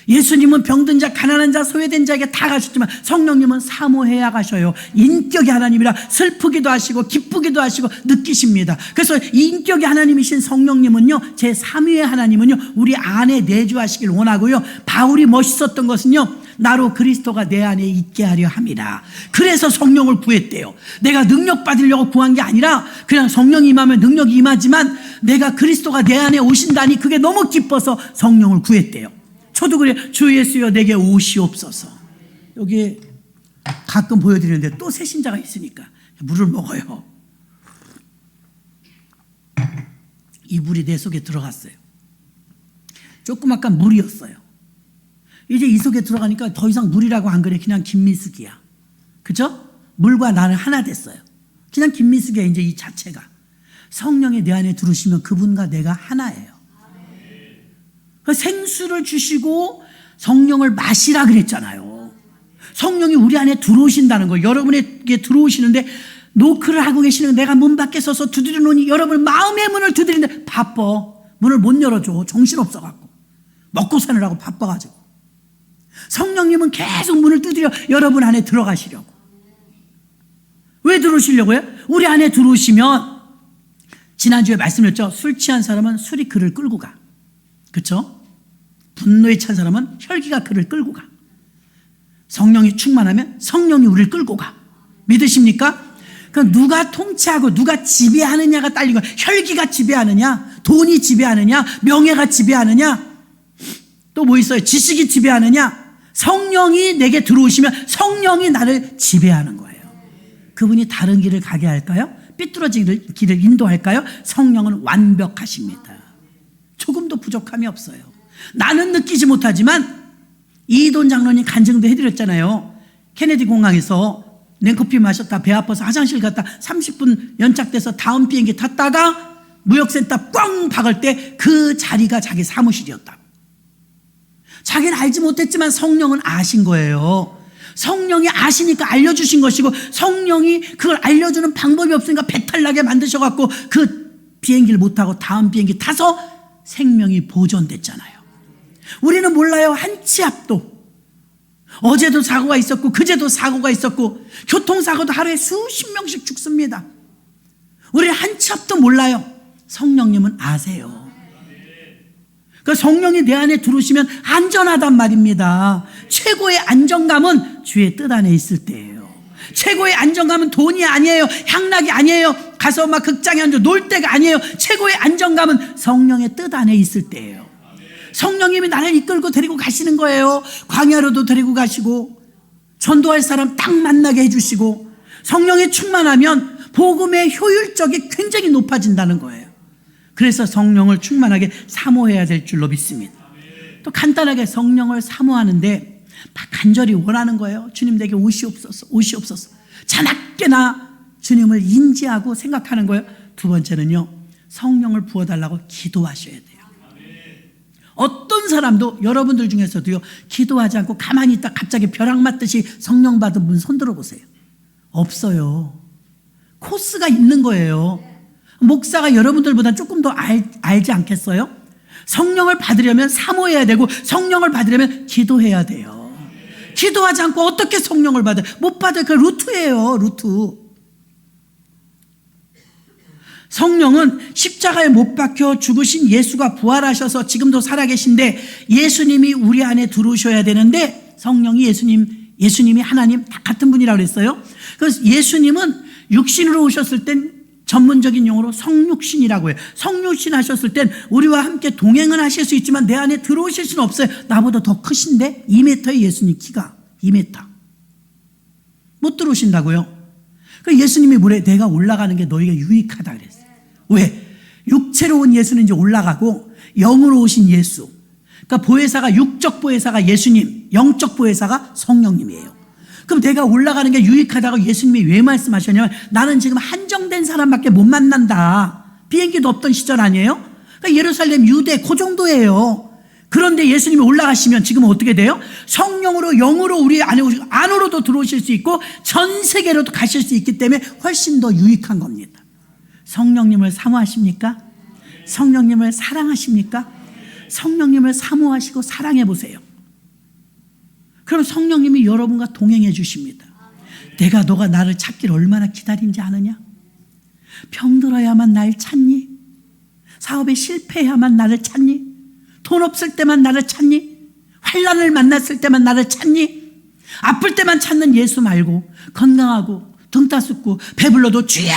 예수님은 병든 자, 가난한 자, 소외된 자에게 다 가셨지만 성령님은 사모해야 가셔요. 인격의 하나님이라 슬프기도 하시고 기쁘기도 하시고 느끼십니다. 그래서 인격의 하나님이신 성령님은요, 제3위의 하나님은요, 우리 안에 내주하시길 원하고요. 바울이 멋있었던 것은요, 나로 그리스도가 내 안에 있게 하려 함이라. 그래서 성령을 구했대요. 내가 능력 받으려고 구한 게 아니라 그냥 성령이 임하면 능력이 임하지만 내가 그리스도가 내 안에 오신다니 그게 너무 기뻐서 성령을 구했대요. 저도 그래. 주 예수여 내게 오시옵소서. 여기 가끔 보여드리는데 또 새 신자가 있으니까 물을 먹어요. 이 물이 내 속에 들어갔어요. 조그맣간 물이었어요. 이제 이 속에 들어가니까 더 이상 물이라고 안 그래. 그냥 김미숙이야. 그죠? 물과 나는 하나 됐어요. 그냥 김미숙이야. 이제 이 자체가. 성령이 내 안에 들어오시면 그분과 내가 하나예요. 생수를 주시고 성령을 마시라 그랬잖아요. 성령이 우리 안에 들어오신다는 거. 여러분에게 들어오시는데 노크를 하고 계시는 내가 문 밖에 서서 두드려 놓으니 여러분 마음의 문을 두드리는데 바빠. 문을 못 열어줘. 정신없어갖고. 먹고 사느라고 바빠가지고. 성령님은 계속 문을 두드려 여러분 안에 들어가시려고. 왜 들어오시려고요? 우리 안에 들어오시면 지난주에 말씀드렸죠. 술 취한 사람은 술이 그를 끌고 가. 그렇죠? 분노에 찬 사람은 혈기가 그를 끌고 가. 성령이 충만하면 성령이 우리를 끌고 가. 믿으십니까? 그럼 누가 통치하고 누가 지배하느냐가 딸린 거야. 혈기가 지배하느냐, 돈이 지배하느냐, 명예가 지배하느냐, 또 뭐 있어요? 지식이 지배하느냐. 성령이 내게 들어오시면 성령이 나를 지배하는 거예요. 그분이 다른 길을 가게 할까요? 삐뚤어진 길을 인도할까요? 성령은 완벽하십니다. 조금도 부족함이 없어요. 나는 느끼지 못하지만 이돈 장로님 간증도 해드렸잖아요. 케네디 공항에서 냉커피 마셨다 배 아파서 화장실 갔다 30분 연착돼서 다음 비행기 탔다가 무역센터 꽝 박을 때 그 자리가 자기 사무실이었다고. 자기는 알지 못했지만 성령은 아신 거예요. 성령이 아시니까 알려주신 것이고, 성령이 그걸 알려주는 방법이 없으니까 배탈나게 만드셔갖고 그 비행기를 못 타고 다음 비행기 타서 생명이 보존됐잖아요. 우리는 몰라요. 한 치 앞도. 어제도 사고가 있었고 그제도 사고가 있었고 교통사고도 하루에 수십 명씩 죽습니다. 우리는 한 치 앞도 몰라요. 성령님은 아세요. 그 성령이 내 안에 들어오시면 안전하단 말입니다. 최고의 안정감은 주의 뜻 안에 있을 때예요. 최고의 안정감은 돈이 아니에요. 향락이 아니에요. 가서 막 극장에 앉아 놀 때가 아니에요. 최고의 안정감은 성령의 뜻 안에 있을 때예요. 성령님이 나를 이끌고 데리고 가시는 거예요. 광야로도 데리고 가시고 전도할 사람 딱 만나게 해주시고, 성령에 충만하면 복음의 효율적이 굉장히 높아진다는 거예요. 그래서 성령을 충만하게 사모해야 될 줄로 믿습니다. 또 간단하게 성령을 사모하는데 막 간절히 원하는 거예요. 주님 내게 오시옵소서, 오시옵소서. 자나깨나 주님을 인지하고 생각하는 거예요. 두 번째는요, 성령을 부어달라고 기도하셔야 돼요. 어떤 사람도 여러분들 중에서도요, 기도하지 않고 가만히 있다 갑자기 벼락 맞듯이 성령 받은 분 손 들어보세요. 없어요. 코스가 있는 거예요. 목사가 여러분들보다 조금 더 알지 않겠어요? 성령을 받으려면 사모해야 되고, 성령을 받으려면 기도해야 돼요. 기도하지 않고 어떻게 성령을 받아요? 못 받아요. 그 루트예요. 루트. 성령은 십자가에 못 박혀 죽으신 예수가 부활하셔서 지금도 살아계신데, 예수님이 우리 안에 들어오셔야 되는데, 성령이 예수님이 하나님 다 같은 분이라고 그랬어요. 그래서 예수님은 육신으로 오셨을 땐 전문적인 용어로 성육신이라고 해요. 성육신 하셨을 땐 우리와 함께 동행은 하실 수 있지만 내 안에 들어오실 수는 없어요. 나보다 더 크신데 2m의 예수님 키가 2m. 못 들어오신다고요. 그래서 예수님이 뭐래? 내가 올라가는 게 너희가 유익하다 그랬어요. 왜? 육체로 온 예수는 이제 올라가고 영으로 오신 예수. 그러니까 보혜사가, 육적 보혜사가 예수님, 영적 보혜사가 성령님이에요. 그럼 내가 올라가는 게 유익하다고 예수님이 왜 말씀하셨냐면, 나는 지금 한정된 사람밖에 못 만난다. 비행기도 없던 시절 아니에요? 그러니까 예루살렘, 유대 그 정도예요. 그런데 예수님이 올라가시면 지금은 어떻게 돼요? 성령으로, 영으로 우리 안에 오시고 안으로도 들어오실 수 있고 전 세계로도 가실 수 있기 때문에 훨씬 더 유익한 겁니다. 성령님을 사모하십니까? 성령님을 사랑하십니까? 성령님을 사모하시고 사랑해 보세요. 그럼 성령님이 여러분과 동행해 주십니다. 너가 나를 찾기를 얼마나 기다린지 아느냐? 병들어야만 날 찾니? 사업에 실패해야만 나를 찾니? 돈 없을 때만 나를 찾니? 환난을 만났을 때만 나를 찾니? 아플 때만 찾는 예수 말고, 건강하고 등 따숩고 배불러도 주야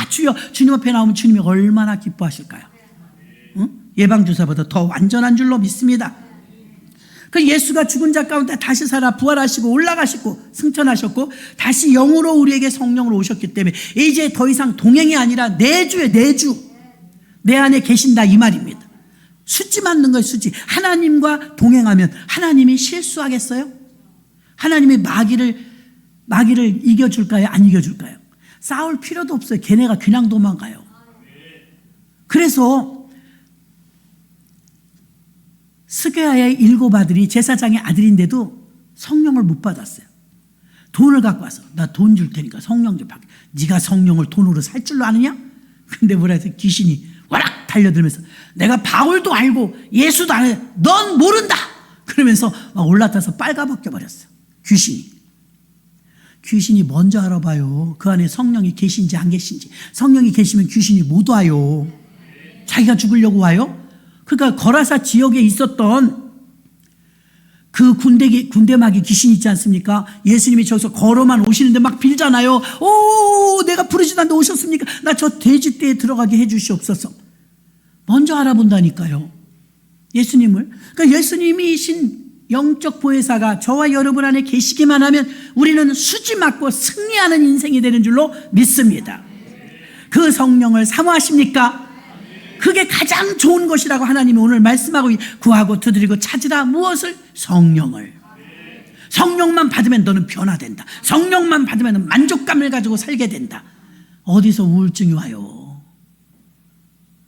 주여 주님 앞에 나오면 주님이 얼마나 기뻐하실까요? 응? 예방주사보다 더 완전한 줄로 믿습니다. 그 예수가 죽은 자 가운데 다시 살아 부활하시고 올라가시고 승천하셨고 다시 영으로 우리에게 성령으로 오셨기 때문에 이제 더 이상 동행이 아니라 내주에 내 안에 계신다 이 말입니다. 수지 맞는 거예요. 수지. 하나님과 동행하면 하나님이 실수하겠어요? 하나님이 마귀를 이겨줄까요? 안 이겨줄까요? 싸울 필요도 없어요. 걔네가 그냥 도망가요. 그래서 스게야의 7 아들이 제사장의 아들인데도 성령을 못 받았어요. 돈을 갖고 와서 나 돈 줄 테니까 성령 좀 받게. 네가 성령을 돈으로 살 줄로 아느냐? 근데 뭐라 해서 귀신이 와락 달려들면서 내가 바울도 알고 예수도 아는 넌 모른다. 그러면서 막 올라타서 빨가벗겨 버렸어. 귀신이 먼저 알아봐요. 그 안에 성령이 계신지 안 계신지. 성령이 계시면 귀신이 못 와요. 자기가 죽으려고 와요. 그러니까 거라사 지역에 있었던 그 군대마귀 귀신 있지 않습니까? 예수님이 저기서 걸어만 오시는데 막 빌잖아요. 오, 내가 부르지도 않는데 오셨습니까? 나 저 돼지떼에 들어가게 해주시옵소서. 먼저 알아본다니까요. 예수님을. 그러니까 예수님이신 영적 보혜사가 저와 여러분 안에 계시기만 하면 우리는 수지 맞고 승리하는 인생이 되는 줄로 믿습니다. 그 성령을 사모하십니까? 그게 가장 좋은 것이라고 하나님이 오늘 말씀하고 구하고 두드리고 찾으라. 무엇을? 성령을. 성령만 받으면 너는 변화된다. 성령만 받으면 너는 만족감을 가지고 살게 된다. 어디서 우울증이 와요?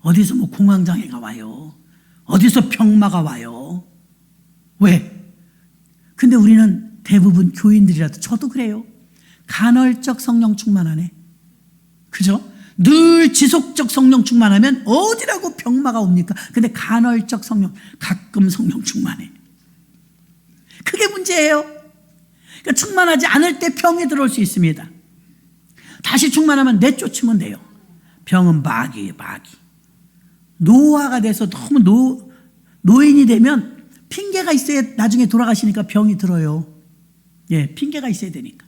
어디서 뭐 공황장애가 와요? 어디서 병마가 와요? 왜? 근데 우리는 대부분 교인들이라도 저도 그래요. 간헐적 성령 충만하네. 그죠? 늘 지속적 성령 충만하면 어디라고 병마가 옵니까? 근데 간헐적 성령, 가끔 성령 충만해. 그게 문제예요. 그러니까 충만하지 않을 때 병이 들어올 수 있습니다. 다시 충만하면 내쫓으면 돼요. 병은 마귀예요, 마귀. 노화가 돼서 너무 노인이 되면 핑계가 있어야 나중에 돌아가시니까 병이 들어요. 예, 핑계가 있어야 되니까.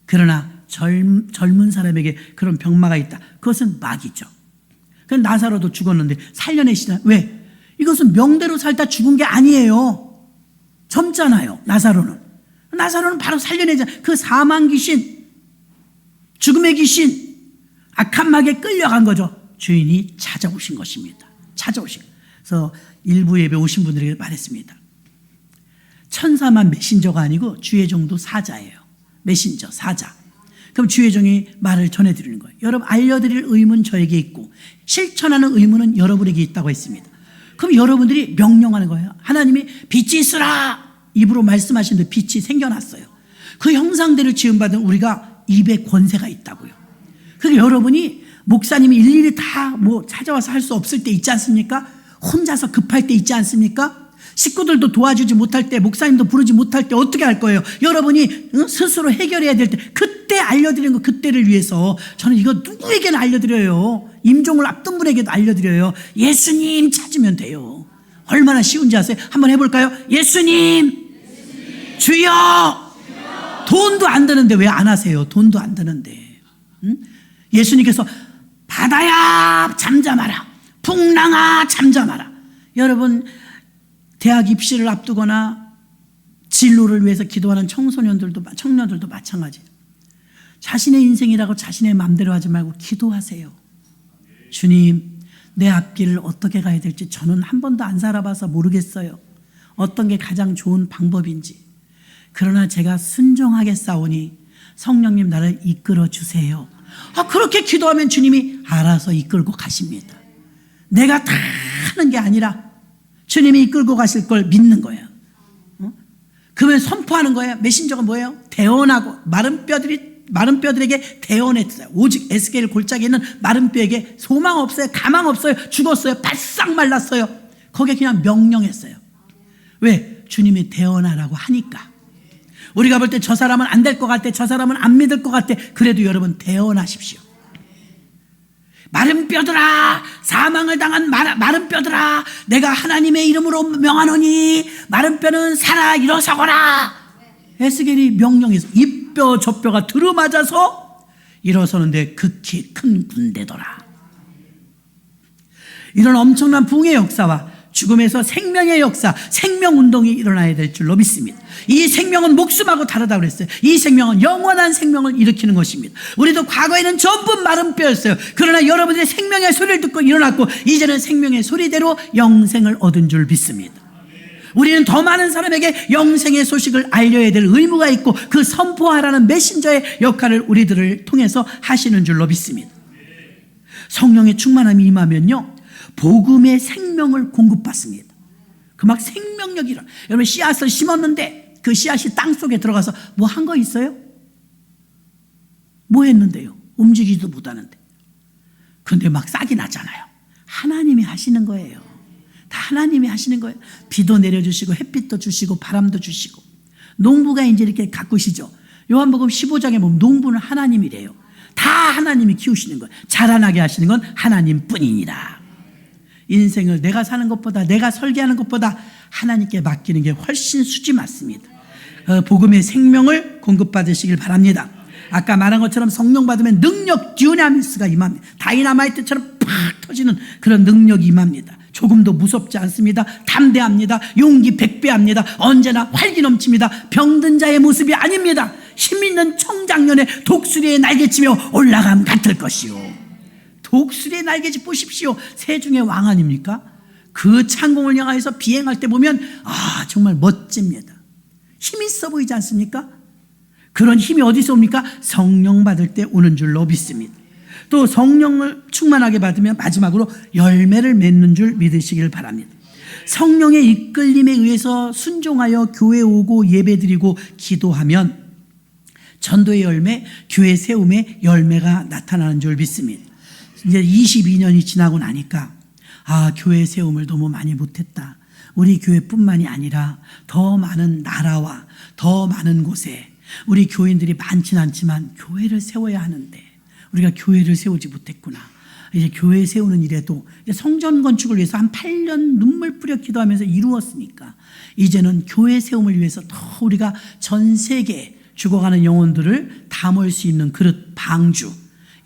그러나 젊은 사람에게 그런 병마가 있다. 그것은 마귀죠. 그럼 나사로도 죽었는데 살려내시나? 왜? 이것은 명대로 살다 죽은 게 아니에요. 젊잖아요. 나사로는 바로 살려내자. 그 사망 귀신, 죽음의 귀신, 악한 마귀에 끌려간 거죠. 주인이 찾아오신 것입니다. 그래서 일부 예배 오신 분들에게 말했습니다. 천사만 메신저가 아니고 주의 종도 사자예요. 메신저, 사자. 그럼 주의 종이 말을 전해드리는 거예요. 여러분, 알려드릴 의무는 저에게 있고 실천하는 의무는 여러분에게 있다고 했습니다. 그럼 여러분들이 명령하는 거예요. 하나님이 빛이 있으라 입으로 말씀하시는데 빛이 생겨났어요. 그 형상대로 지음받은 우리가 입에 권세가 있다고요. 그러니까 여러분이 목사님이 일일이 다 뭐 찾아와서 할 수 없을 때 있지 않습니까? 혼자서 급할 때 있지 않습니까? 식구들도 도와주지 못할 때, 목사님도 부르지 못할 때 어떻게 할 거예요? 여러분이 스스로 해결해야 될 때, 그때 알려드리는 거, 그때를 위해서 저는 이거 누구에게나 알려드려요. 임종을 앞둔 분에게도 알려드려요. 예수님 찾으면 돼요. 얼마나 쉬운지 아세요? 한번 해볼까요? 예수님, 주여. 돈도 안 드는데 왜 안 하세요? 돈도 안 드는데. 응? 예수님께서 바다야 잠잠하라, 풍랑아 잠잠하라. 여러분, 대학 입시를 앞두거나 진로를 위해서 기도하는 청년들도 마찬가지예요. 자신의 인생이라고 자신의 마음대로 하지 말고 기도하세요. 주님, 내 앞길을 어떻게 가야 될지 저는 한 번도 안 살아봐서 모르겠어요. 어떤 게 가장 좋은 방법인지. 그러나 제가 순종하겠사오니 성령님 나를 이끌어 주세요. 그렇게 기도하면 주님이 알아서 이끌고 가십니다. 내가 다 하는 게 아니라 주님이 이끌고 가실 걸 믿는 거예요. 그러면 선포하는 거예요. 메신저가 뭐예요? 대언하고 마른 뼈들에게 대언했어요. 오직 에스겔 골짜기에 있는 마른 뼈에게 소망 없어요. 가망 없어요. 죽었어요. 바싹 말랐어요. 거기에 그냥 명령했어요. 왜? 주님이 대언하라고 하니까. 우리가 볼 때 저 사람은 안 될 것 같아, 저 사람은 안 믿을 것 같아. 그래도 여러분 대언하십시오. 마른 뼈들아, 사망을 당한 마른 뼈들아, 내가 하나님의 이름으로 명하노니 마른 뼈는 살아 일어서거라. 에스겔이 명령해서 이 뼈 저 뼈가 들어맞아서 일어서는데 극히 큰 군대더라. 이런 엄청난 부흥의 역사와 죽음에서 생명의 역사, 생명운동이 일어나야 될 줄로 믿습니다. 이 생명은 목숨하고 다르다고 그랬어요. 이 생명은 영원한 생명을 일으키는 것입니다. 우리도 과거에는 전부 마른 뼈였어요. 그러나 여러분들이 생명의 소리를 듣고 일어났고 이제는 생명의 소리대로 영생을 얻은 줄 믿습니다. 우리는 더 많은 사람에게 영생의 소식을 알려야 될 의무가 있고 그 선포하라는 메신저의 역할을 우리들을 통해서 하시는 줄로 믿습니다. 성령의 충만함이 임하면요, 복음의 생명을 공급받습니다. 그 막 생명력이 일어나. 여러분, 씨앗을 심었는데 그 씨앗이 땅 속에 들어가서 뭐 한 거 있어요? 뭐 했는데요? 움직이지도 못하는데. 그런데 막 싹이 나잖아요. 하나님이 하시는 거예요. 다 하나님이 하시는 거예요. 비도 내려주시고 햇빛도 주시고 바람도 주시고. 농부가 이제 이렇게 가꾸시죠. 요한복음 15장에 보면 농부는 하나님이래요. 다 하나님이 키우시는 거예요. 자라나게 하시는 건 하나님뿐이니라. 인생을 내가 사는 것보다, 내가 설계하는 것보다 하나님께 맡기는 게 훨씬 수지 맞습니다. 복음의 생명을 공급받으시길 바랍니다. 아까 말한 것처럼 성령 받으면 능력, 듀나미스가 임합니다. 다이나마이트처럼 팍 터지는 그런 능력이 임합니다. 조금도 무섭지 않습니다. 담대합니다. 용기 100배합니다. 언제나 활기 넘칩니다. 병든 자의 모습이 아닙니다. 힘있는 청장년의 독수리의 날개치며 올라감 같을 것이요. 독수리의 날개치 보십시오. 새 중의 왕 아닙니까? 그 창공을 향해서 비행할 때 보면 정말 멋집니다. 힘이 있어 보이지 않습니까? 그런 힘이 어디서 옵니까? 성령 받을 때 오는 줄로 믿습니다. 또 성령을 충만하게 받으면 마지막으로 열매를 맺는 줄 믿으시길 바랍니다. 성령의 이끌림에 의해서 순종하여 교회 오고 예배드리고 기도하면 전도의 열매, 교회 세움의 열매가 나타나는 줄 믿습니다. 이제 22년이 지나고 나니까 교회 세움을 너무 많이 못했다. 우리 교회뿐만이 아니라 더 많은 나라와 더 많은 곳에 우리 교인들이 많진 않지만 교회를 세워야 하는데 우리가 교회를 세우지 못했구나. 이제 교회 세우는 일에도 성전 건축을 위해서 한 8년 눈물 뿌려 기도하면서 이루었으니까 이제는 교회 세움을 위해서 더 우리가 전 세계 죽어가는 영혼들을 담을 수 있는 그릇 방주,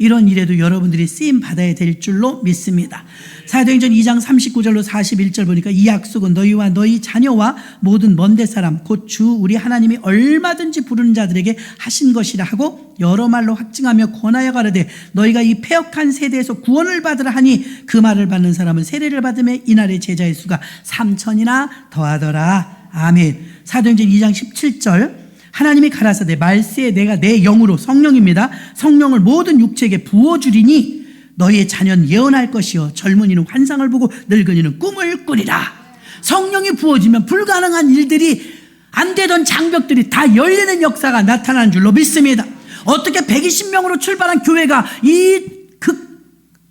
이런 일에도 여러분들이 쓰임 받아야 될 줄로 믿습니다. 사도행전 2장 39절로 41절 보니까 이 약속은 너희와 너희 자녀와 모든 먼데 사람 곧 주 우리 하나님이 얼마든지 부르는 자들에게 하신 것이라 하고 여러 말로 확증하며 권하여 가르되 너희가 이 패역한 세대에서 구원을 받으라 하니 그 말을 받는 사람은 세례를 받음에 이날의 제자의 수가 3,000이나 더하더라. 아멘. 사도행전 2장 17절 하나님이 가라사대 말세에 내가 내 영으로, 성령입니다, 성령을 모든 육체에게 부어주리니 너희의 자녀는 예언할 것이요 젊은이는 환상을 보고 늙은이는 꿈을 꾸리라. 성령이 부어지면 불가능한 일들이, 안 되던 장벽들이 다 열리는 역사가 나타나는 줄로 믿습니다. 어떻게 120명으로 출발한 교회가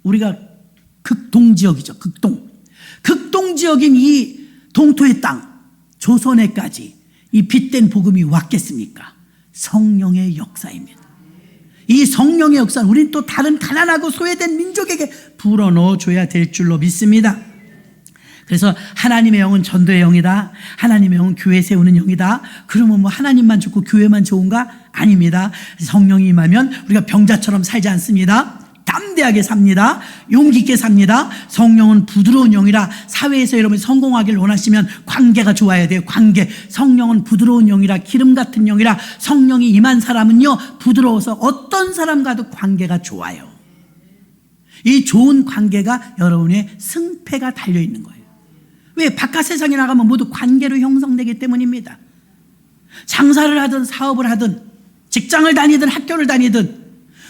우리가 극동지역이죠. 극동지역인 이 동토의 땅 조선에까지 이 빛된 복음이 왔겠습니까? 성령의 역사입니다. 이 성령의 역사는 우리는 또 다른 가난하고 소외된 민족에게 불어넣어줘야 될 줄로 믿습니다. 그래서 하나님의 영은 전도의 영이다, 하나님의 영은 교회 세우는 영이다. 그러면 뭐 하나님만 좋고 교회만 좋은가? 아닙니다. 성령이 임하면 우리가 병자처럼 살지 않습니다. 담대하게 삽니다. 용기 있게 삽니다. 성령은 부드러운 영이라 사회에서 여러분이 성공하길 원하시면 관계가 좋아야 돼요. 관계. 성령은 부드러운 영이라, 기름 같은 영이라, 성령이 임한 사람은요 부드러워서 어떤 사람과도 관계가 좋아요. 이 좋은 관계가 여러분의 승패가 달려있는 거예요. 왜? 바깥 세상에 나가면 모두 관계로 형성되기 때문입니다. 장사를 하든 사업을 하든 직장을 다니든 학교를 다니든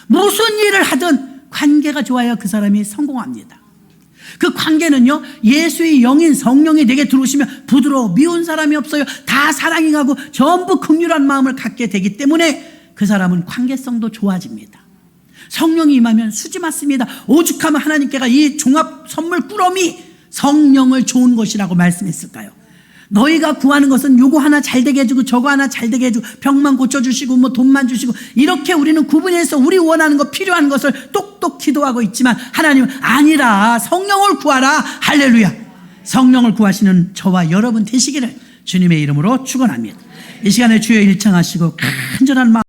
무슨 일을 하든 관계가 좋아야 그 사람이 성공합니다. 그 관계는요 예수의 영인 성령이 내게 들어오시면 부드러워 미운 사람이 없어요. 다 사랑이 가고 전부 긍휼한 마음을 갖게 되기 때문에 그 사람은 관계성도 좋아집니다. 성령이 임하면 수지 맞습니다. 오죽하면 하나님께가 이 종합 선물 꾸러미 성령을 좋은 것이라고 말씀했을까요? 너희가 구하는 것은 요거 하나 잘 되게 해주고 저거 하나 잘 되게 해주고 병만 고쳐주시고 뭐 돈만 주시고 이렇게 우리는 구분해서 우리 원하는 거 필요한 것을 똑똑 기도하고 있지만 하나님은 아니라 성령을 구하라. 할렐루야. 성령을 구하시는 저와 여러분 되시기를 주님의 이름으로 축원합니다. 이 시간에 주여 일창하시고 간절한 마음